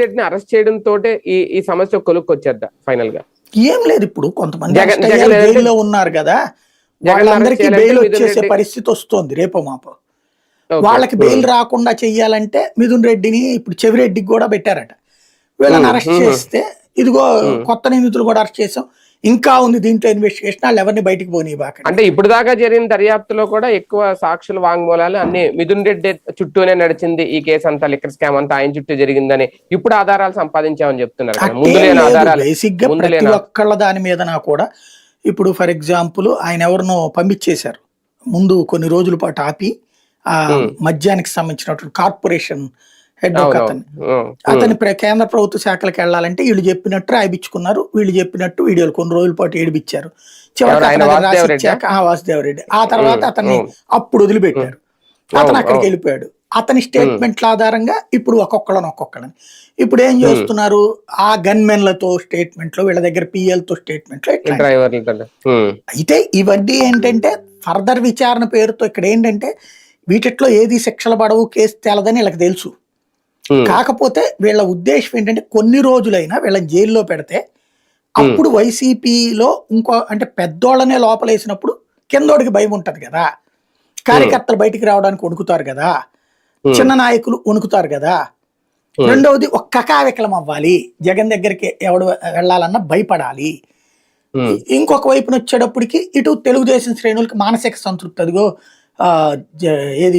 రెడ్డిని అరెస్ట్ చేయడం తోటే ఈ ఈ సమస్య కొలుక్కొచ్చేద్దా ఫైనల్ గా? ఏం లేదు, ఇప్పుడు కొంతమంది జగన్ జైల్లో ఉన్నారు కదా, వాళ్ళందరికీ బెయిల్ వచ్చేసే పరిస్థితి వస్తుంది రేపో మాపో. వాళ్ళకి బెయిల్ రాకుండా చెయ్యాలంటే మిథున్ రెడ్డిని ఇప్పుడు చెవిరెడ్డికి కూడా పెట్టారట. వీళ్ళని అరెస్ట్ చేస్తే ఇదిగో కొత్త నిందితులు కూడా అరెస్ట్ చేసాం, ఇంకా ఉంది దీంట్లో ఇన్వెస్టిగేషన్, వాళ్ళు ఎవరిని బయటికి పోనీయబాక. అంటే ఇప్పుడు దాకా జరిగిన దర్యాప్తులో కూడా ఎక్కువ సాక్షుల వాంగ్మూలాలు అన్ని మిథున్ రెడ్డి చుట్టూనే నడిచింది, ఈ కేసు అంతా లిక్కర్ స్కామ్ అంతా ఆయన చుట్టూ జరిగిందని ఇప్పుడు ఆధారాలు సంపాదించామని చెప్తున్నారు. బేసిక్ గా ప్రతి ఒక్కళ్ళ దాని మీద కూడా ఇప్పుడు ఫర్ ఎగ్జాంపుల్ ఆయన ఎవరినో పంపించేశారు ముందు కొన్ని రోజుల పాటు ఆపి, ఆ మద్యానికి సంబంధించినటువంటి కార్పొరేషన్ హెడ్ ఒక అతని కేంద్ర ప్రభుత్వ శాఖలకు వెళ్ళాలంటే వీళ్ళు చెప్పినట్టు రాయిపించుకున్నారు, వీళ్ళు చెప్పినట్టు వీడియోలు కొన్ని రోజుల పాటు ఏడిపించారు. చివరికి వాసుదేవరెడ్డి ఆ తర్వాత అతన్ని అప్పుడు వదిలిపెట్టారు, అతను అక్కడికి వెళ్ళిపోయాడు. అతని స్టేట్మెంట్ల ఆధారంగా ఇప్పుడు ఒక్కొక్కళ్ళని ఇప్పుడు ఏం చేస్తున్నారు, ఆ గన్మెన్లతో స్టేట్మెంట్లు, వీళ్ళ దగ్గర పిఎల్తో స్టేట్మెంట్లు. అయితే ఇవన్నీ ఏంటంటే ఫర్దర్ విచారణ పేరుతో ఇక్కడ ఏంటంటే వీటిలో ఏది శిక్షలు పడవు, కేసు తేలదని వీళ్ళకి తెలుసు. కాకపోతే వీళ్ళ ఉద్దేశం ఏంటంటే కొన్ని రోజులైనా వీళ్ళని జైల్లో పెడితే అప్పుడు వైసీపీలో ఇంకో అంటే పెద్దోళ్ళనే లోపలేసినప్పుడు కిందోడికి భయం ఉంటది కదా, కార్యకర్తలు బయటికి రావడానికి వణుకుతారు కదా, చిన్న నాయకులు వణుకుతారు కదా. రెండవది ఒక్క కావికలం అవ్వాలి, జగన్ దగ్గరికి ఎవడు వెళ్ళాలన్నా భయపడాలి. ఇంకొక వైపున వచ్చేటప్పటికి ఇటు తెలుగుదేశం శ్రేణులకి మానసిక సంతృప్తి, అదిగో ఏది